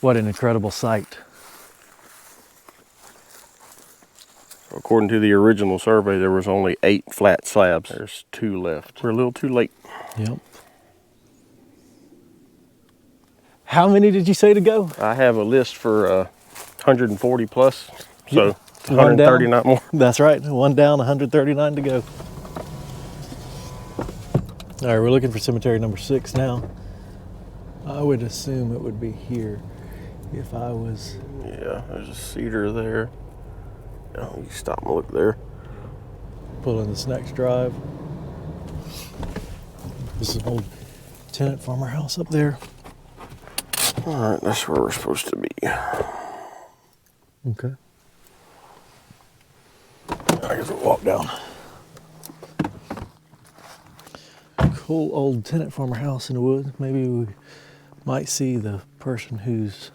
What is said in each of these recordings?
What an incredible sight. According to the original survey, there was only 8 flat slabs. There's 2 left. We're a little too late. Yep. How many did you say to go? I have a list for 140 plus, so Yep. 139 more. That's right, 1 down, 139 to go. All right, we're looking for cemetery number 6 now. I would assume it would be here if I was... Yeah, there's a cedar there. Oh, you stop and look there. Pulling this next drive. This is an old tenant farmer house up there. All right, that's where we're supposed to be. Okay. I guess we'll walk down. Cool old tenant farmer house in the woods. Maybe we might see the person who's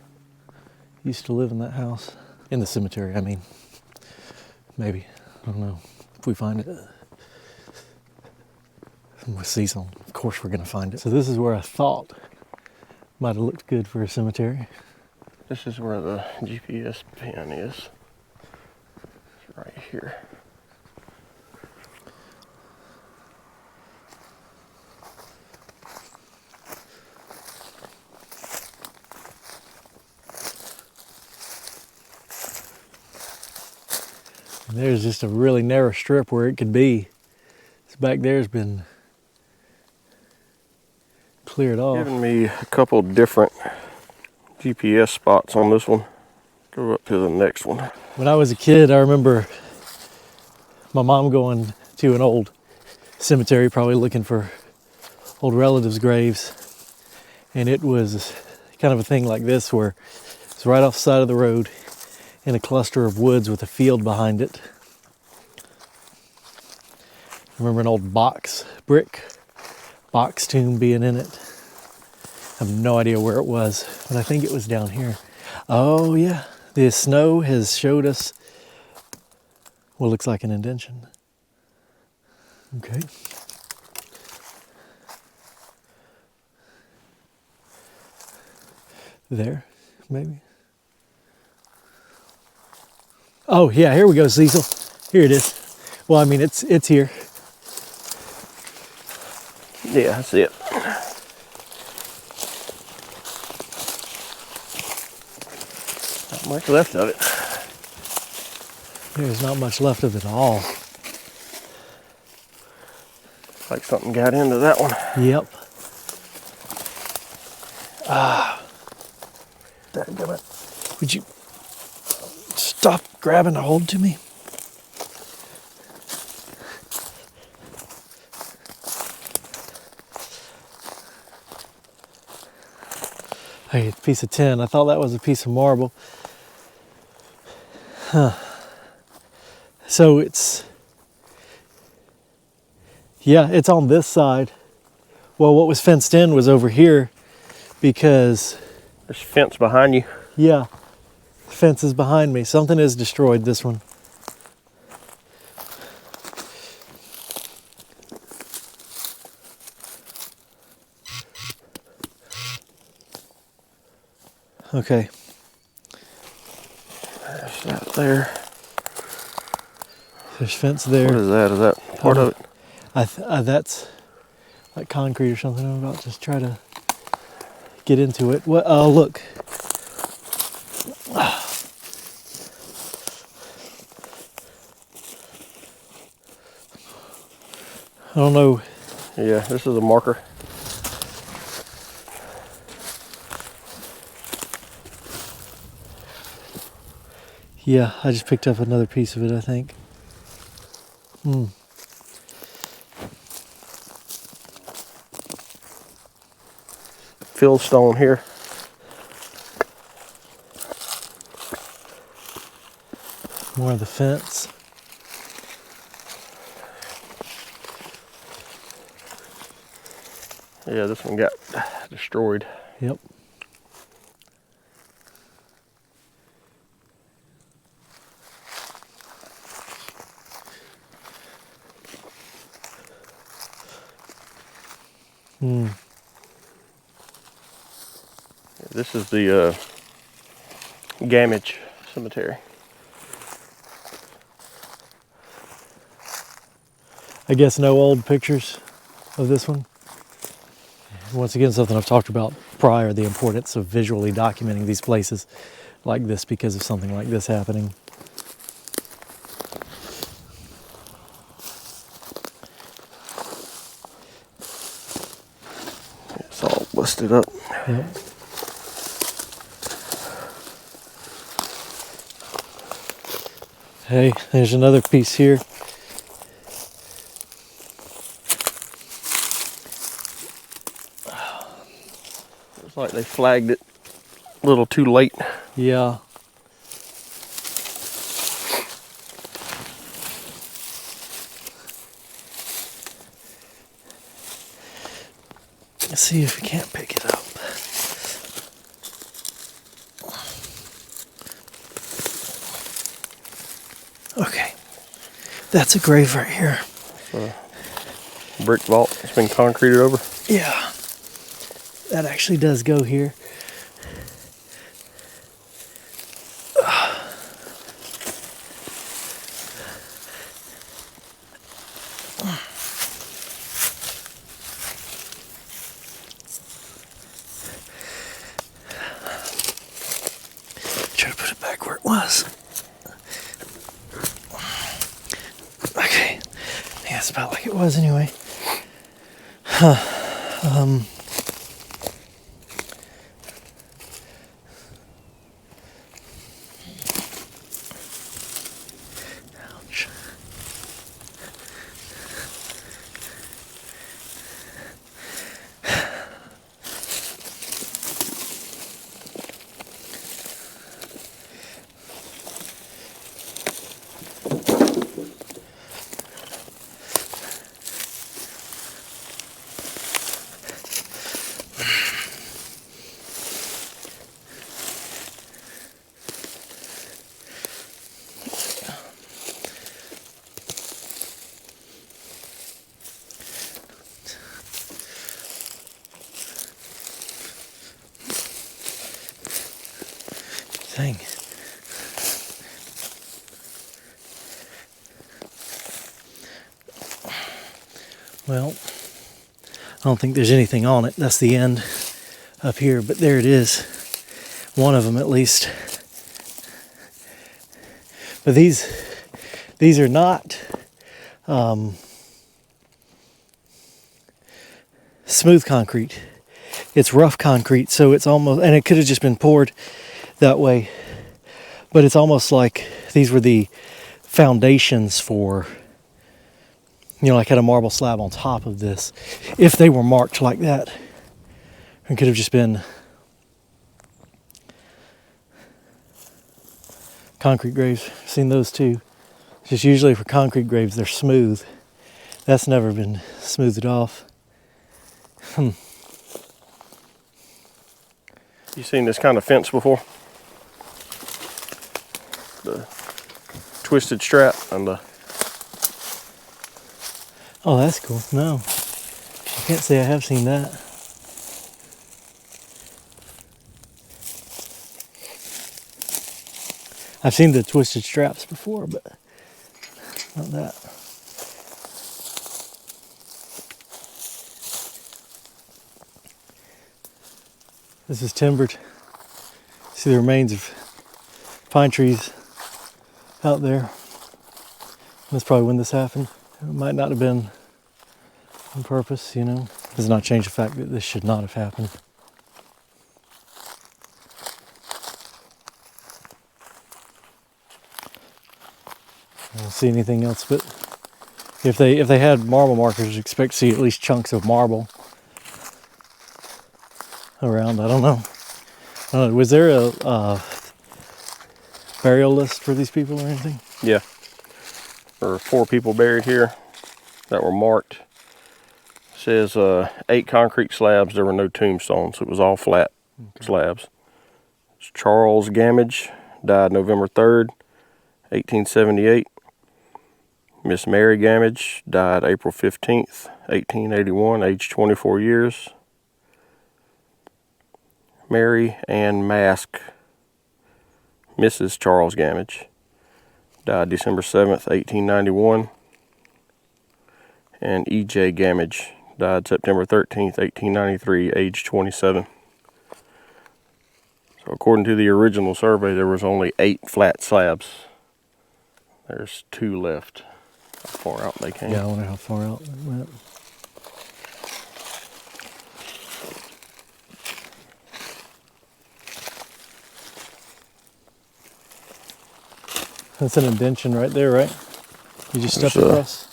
used to live in that house. In the cemetery, I mean. Maybe. I don't know. If we find it. With Cecil, of course we're going to find it. So this is where I thought might have looked good for a cemetery. This is where the GPS pin is. It's right here. And there's just a really narrow strip where it could be. This back there's been cleared off. Giving me a couple different GPS spots on this one. Go up to the next one. When I was a kid, I remember my mom going to an old cemetery, probably looking for old relatives' graves. And it was kind of a thing like this where it's right off the side of the road in a cluster of woods with a field behind it. I remember an old brick box tomb being in it. I have no idea where it was, but I think it was down here. Oh yeah, the snow has showed us what looks like an indentation. Okay. There, maybe. Oh yeah, here we go, Cecil. Here it is. Well, I mean, it's here. Yeah, that's it. Not much left of it. There's not much left of it all. Like something got into that one. Yep. Dadgummit. Would you stop grabbing a hold to me? Hey, a piece of tin. I thought that was a piece of marble. Huh. So it's on this side. Well, what was fenced in was over here because... There's a fence behind you. Yeah, the fence is behind me. Something has destroyed this one. Okay. There's that there. There's fence there. What is that? Is that part of it? That's like concrete or something. I'm about to try to get into it. What? Oh, look. I don't know. Yeah, this is a marker. Yeah, I just picked up another piece of it, I think. Fill stone here. More of the fence. Yeah, this one got destroyed. Yep. This is the Gammage Cemetery. I guess no old pictures of this one. Once again, something I've talked about prior, the importance of visually documenting these places like this because of something like this happening. It's all busted up. Yep. Hey, there's another piece here. It's like they flagged it a little too late. Yeah. Let's see if we can't pick it up. Okay. That's a grave right here. Brick vault. It's been concreted over. Yeah. That actually does go here. Try to put it back where it was. Okay. Yeah, it's about like it was anyway. Ouch. Dang. Well, I don't think there's anything on it. That's the end up here, but there it is. One of them at least. But these are not smooth concrete. It's rough concrete, so it's almost, and it could have just been poured that way, but it's almost like these were the foundations for, like had a marble slab on top of this. If they were marked like that, it could have just been concrete graves. I've seen those too. Just usually for concrete graves, they're smooth. That's never been smoothed off. You seen this kind of fence before? The twisted strap and the... Oh, that's cool. No, I can't say I have seen that. I've seen the twisted straps before, but not that. This is timbered. See the remains of pine trees out there. That's probably when this happened. It might not have been on purpose, Does not change the fact that this should not have happened. I don't see anything else, but if they had marble markers, you'd expect to see at least chunks of marble around. I don't know. Was there a burial list for these people or anything? Yeah. There were 4 people buried here that were marked. It says 8 concrete slabs. There were no tombstones. It was all flat slabs. It's Charles Gammage, died November 3rd, 1878. Miss Mary Gammage died April 15th, 1881, aged 24 years. Mary Ann Mask Mrs. Charles Gammage. Died December 7th, 1891. And E.J. Gammage died September 13th, 1893, age 27. So according to the original survey, there was only 8 flat slabs. There's 2 left. How far out they came. Yeah, I wonder how far out it went. That's an indention right there, right? You just stepped across?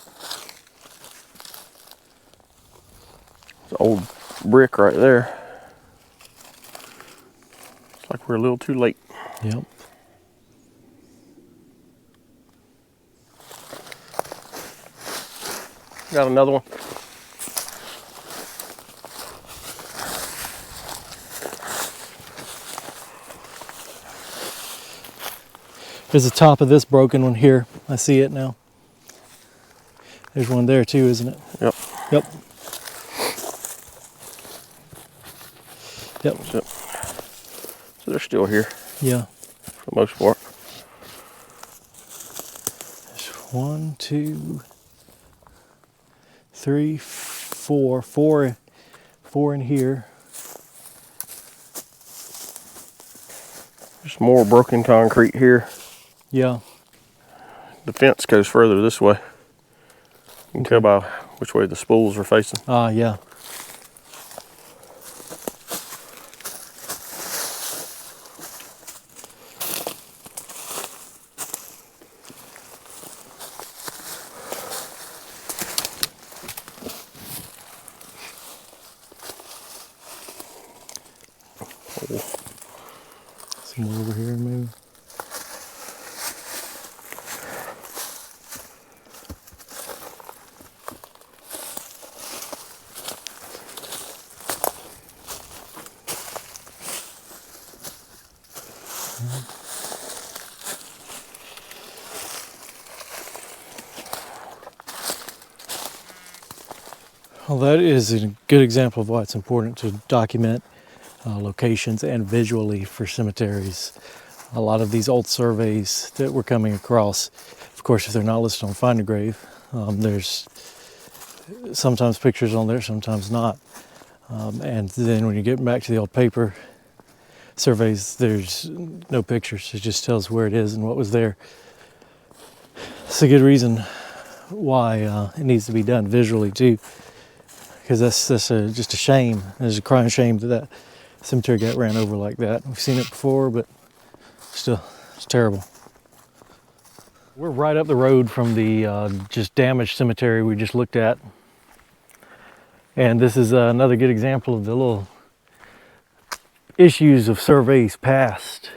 It's an old brick right there. It's like we're a little too late. Yep. Got another one. There's the top of this broken one here. I see it now. There's one there too, isn't it? Yep. Yep. Yep. So they're still here Yeah. for the most part. There's 1, 2, 3, 4. Four in here. There's more broken concrete here. Yeah. The fence goes further this way. You can tell by which way the spools are facing. Ah, yeah. Some more over here, maybe. Well, that is a good example of why it's important to document locations and visually for cemeteries. A lot of these old surveys that we're coming across, of course, if they're not listed on Find a Grave, there's sometimes pictures on there, sometimes not. And then when you get back to the old paper surveys, there's no pictures. It just tells where it is and what was there. It's a good reason why it needs to be done visually too, because that's just a shame. It's a crying shame that cemetery got ran over like that. We've seen it before, but still, it's terrible. We're right up the road from the just damaged cemetery we just looked at. And this is another good example of the little issues of surveys past.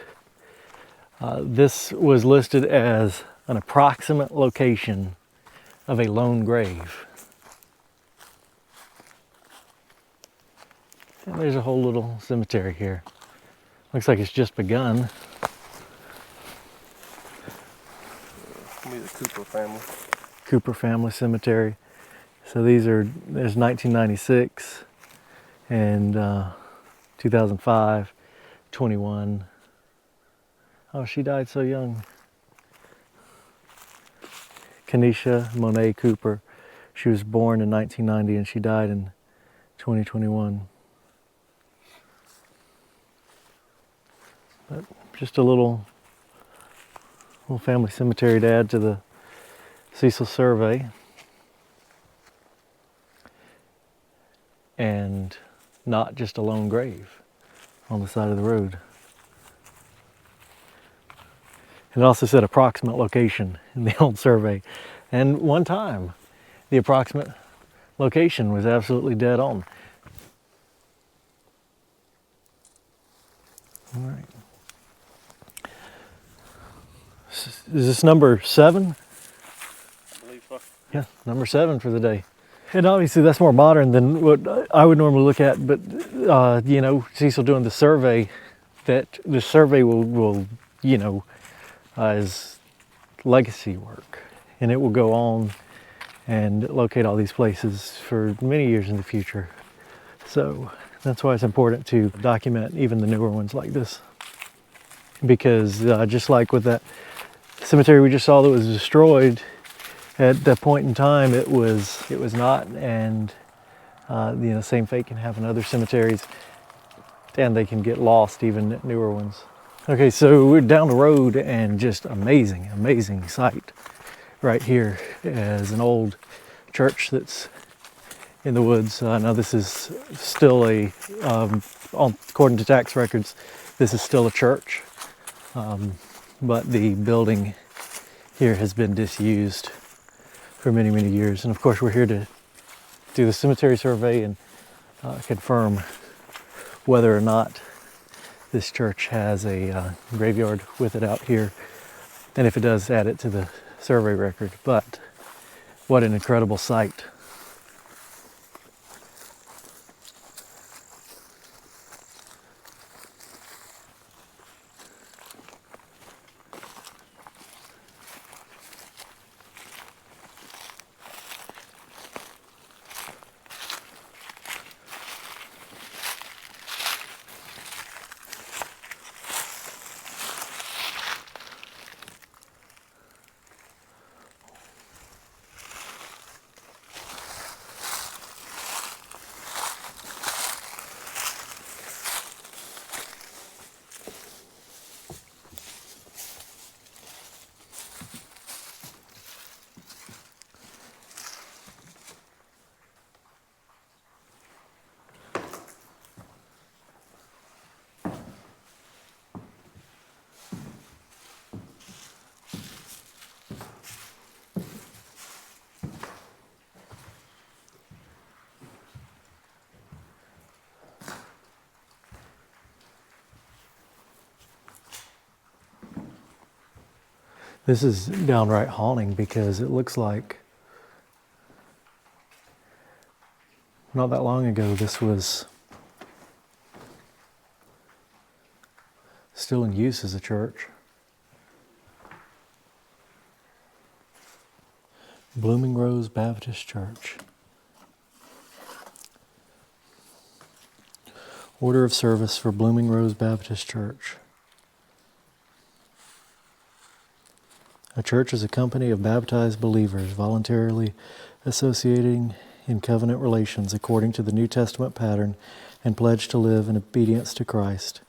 This was listed as an approximate location of a lone grave. And there's a whole little cemetery here. Looks like it's just begun. Be the Cooper family. Cooper family cemetery. So there's 1996 and 2005, 21. Oh, she died so young. Kenesha Monet Cooper. She was born in 1990 and she died in 2021. But just a little family cemetery to add to the Cecil survey. And not just a lone grave on the side of the road. It also said approximate location in the old survey. And one time, the approximate location was absolutely dead on. All right. Is this number 7? I believe so. Yeah, number 7 for the day. And obviously that's more modern than what I would normally look at, but you know, Cecil doing the survey, that the survey will you know, is legacy work, and it will go on and locate all these places for many years in the future. So that's why it's important to document even the newer ones like this. because just like with that cemetery we just saw that was destroyed, at that point in time it was not, and same fate can happen to other cemeteries, and they can get lost, even newer ones. Okay, so we're down the road, and just amazing sight right here is an old church that's in the woods. Now this is still according to tax records, this is still a church, but the building here has been disused for many years. And of course we're here to do the cemetery survey and confirm whether or not this church has a graveyard with it out here, and if it does, add it to the survey record. But what an incredible sight. This is downright haunting because it looks like not that long ago this was still in use as a church. Blooming Rose Baptist Church. Order of service for Blooming Rose Baptist Church. A church is a company of baptized believers voluntarily associating in covenant relations according to the New Testament pattern and pledge to live in obedience to Christ,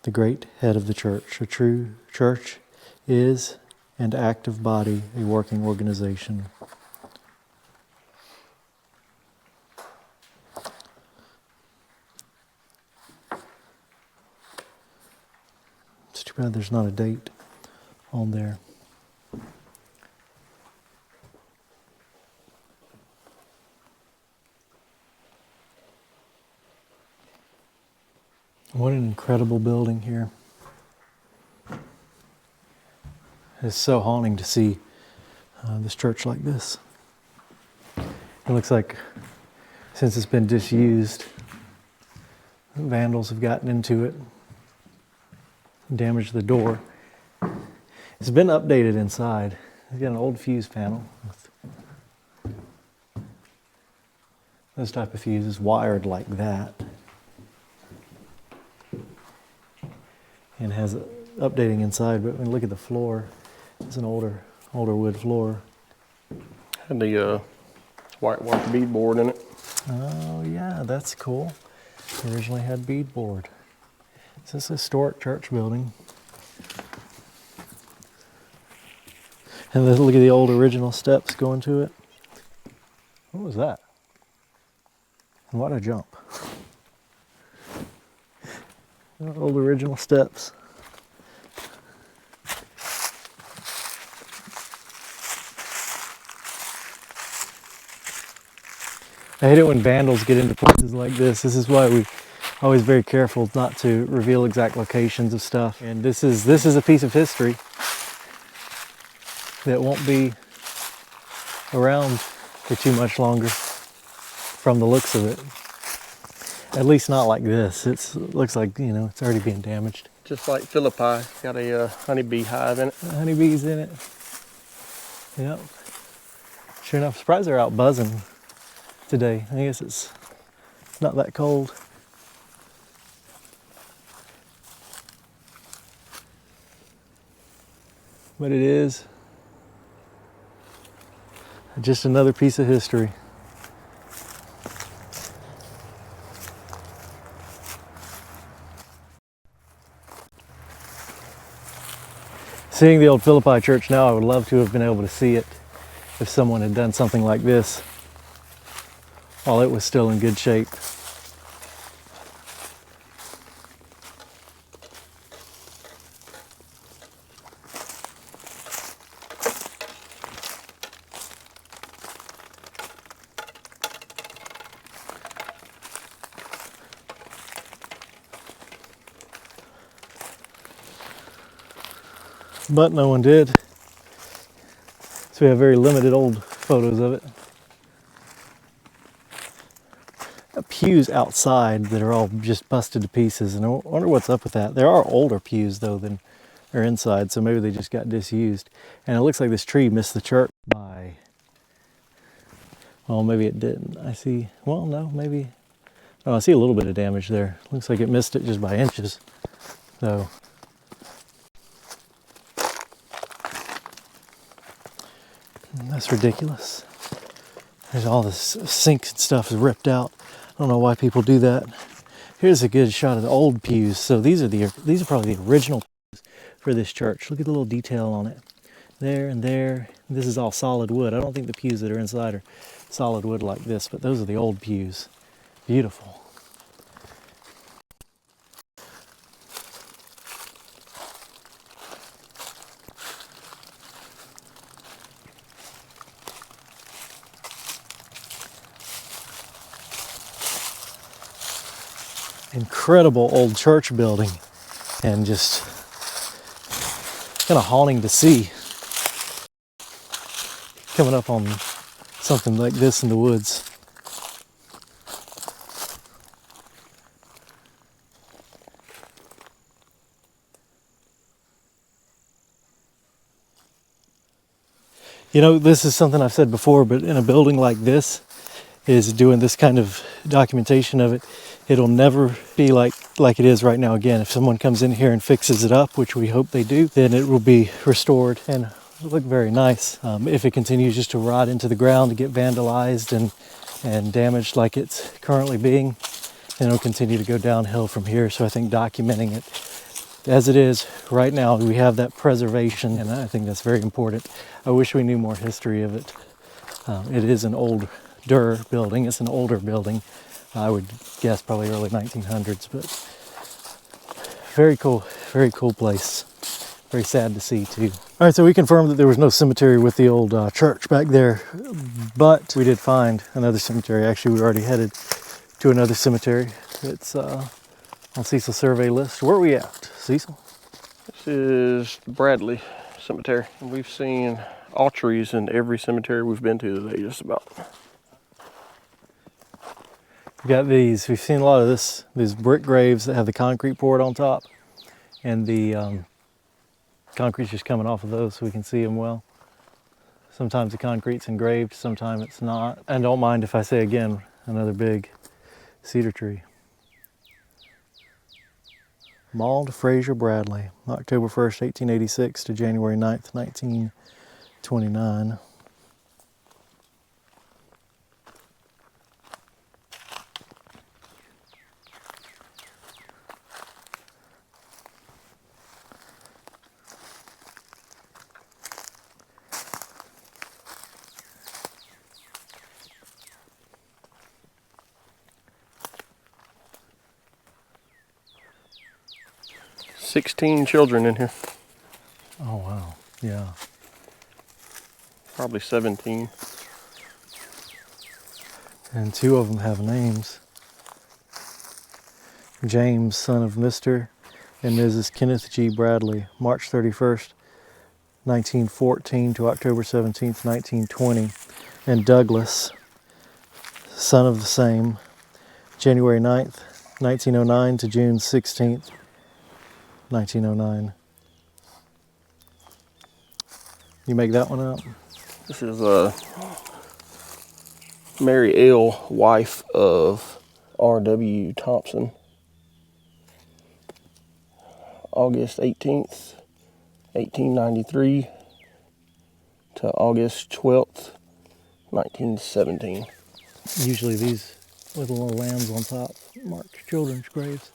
the great head of the church. A true church is an active body, a working organization. It's too bad there's not a date on there. What an incredible building here. It's so haunting to see this church like this. It looks like since it's been disused, vandals have gotten into it, damaged the door. It's been updated inside. It's got an old fuse panel with those type of fuses wired like that. And has updating inside, but when you look at the floor, it's an older wood floor. Had the white beadboard in it. Oh yeah, that's cool. Originally had beadboard. It's this historic church building. And then look at the old original steps going to it. What was that? And what a jump. Old original steps. I hate it when vandals get into places like this. This is why we're always very careful not to reveal exact locations of stuff. And this is a piece of history that won't be around for too much longer from the looks of it. At least not like this. It looks like, it's already being damaged. Just like Philippi, got a honeybee hive in it. Honeybees in it. Yep. Sure enough, surprised they're out buzzing today. I guess it's not that cold. but it is just another piece of history. Seeing the old Philippi church now, I would love to have been able to see it if someone had done something like this while it was still in good shape. But no one did. So we have very limited old photos of it. Pews outside that are all just busted to pieces, and I wonder what's up with that. There are older pews though than are inside, so maybe they just got disused. And it looks like this tree missed the church by, well, maybe it didn't. I see, well, no, maybe, oh, I see a little bit of damage there. Looks like it missed it just by inches. So that's ridiculous. There's all this sink and stuff is ripped out. I don't know why people do that. Here's a good shot of the old pews. So these are probably the original pews for this church. Look at the little detail on it. There and there. This is all solid wood. I don't think the pews that are inside are solid wood like this, but those are the old pews. Beautiful. Incredible old church building, and just kind of haunting to see coming up on something like this in the woods. You know, this is something I've said before, but in a building like this, is doing this kind of documentation of it, it'll never be like it is right now again. If someone comes in here and fixes it up, which we hope they do, then it will be restored and look very nice. If it continues just to rot into the ground to get vandalized and damaged like it's currently being, then it'll continue to go downhill from here. So I think documenting it as it is right now, we have that preservation, and I think that's very important. I wish we knew more history of it. It is an older building. It's an older building. I would guess probably early 1900s, but very cool place. Very sad to see too. All right, so we confirmed that there was no cemetery with the old church back there, but we did find another cemetery. Actually, we already headed to another cemetery. It's on Cecil's survey list. Where are we at, Cecil? This is Bradley Cemetery. We've seen archeries in every cemetery we've been to today, just about. We got these. We've seen a lot of these brick graves that have the concrete poured on top, and the concrete's just coming off of those so we can see them well. Sometimes the concrete's engraved, sometimes it's not. And don't mind if I say again, another big cedar tree. Maud Fraser Bradley, October 1st, 1886 to January 9th, 1929. $16 children in here. Oh wow, yeah. Probably 17. And 2 of them have names. James, son of Mr. and Mrs. Kenneth G. Bradley, March 31st, 1914 to October 17th, 1920. And Douglas, son of the same, January 9th, 1909 to June 16th, 1909. You make that one up? This is Mary L., wife of R.W. Thompson. August 18th 1893 to August 12th, 1917. Usually these with the little lambs on top mark children's graves.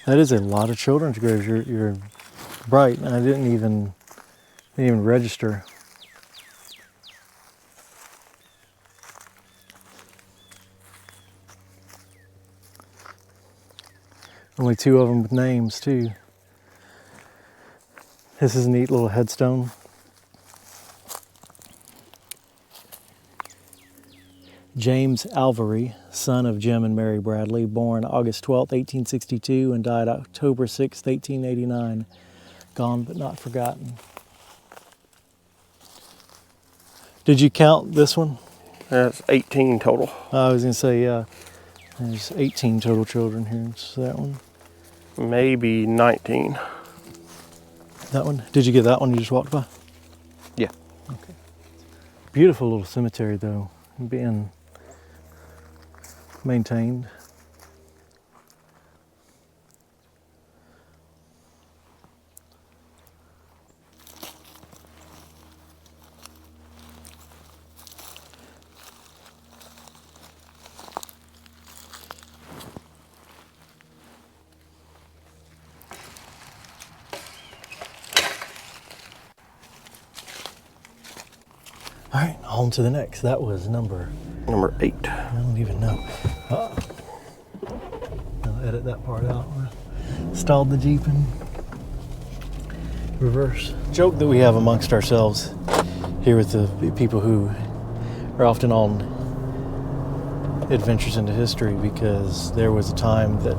That is a lot of children's graves. You're right, and I didn't even register. Only 2 of them with names too. This is a neat little headstone. James Alvery, son of Jim and Mary Bradley, born August 12, 1862 and died October 6, 1889. Gone but not forgotten. Did you count this one? That's 18 total. I was going to say, yeah. There's 18 total children here. It's that one. Maybe 19. That one? Did you get that one you just walked by? Yeah. Okay. Beautiful little cemetery though, being maintained. All right, on to the next. That was number 8. I don't even know. I'll edit that part out. Stalled the Jeep in reverse. Joke that we have amongst ourselves here with the people who are often on adventures into history, because there was a time that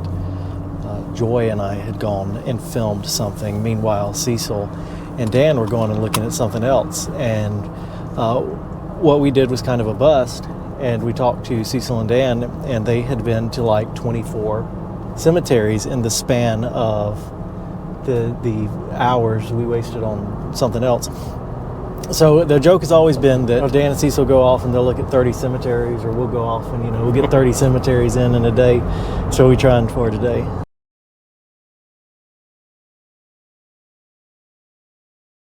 Joy and I had gone and filmed something. Meanwhile, Cecil and Dan were going and looking at something else. And what we did was kind of a bust. And we talked to Cecil and Dan, and they had been to like 24 cemeteries in the span of the hours we wasted on something else. So the joke has always been that Dan and Cecil go off and they'll look at 30 cemeteries, or we'll go off and we'll get 30 cemeteries in a day. So we trying for today.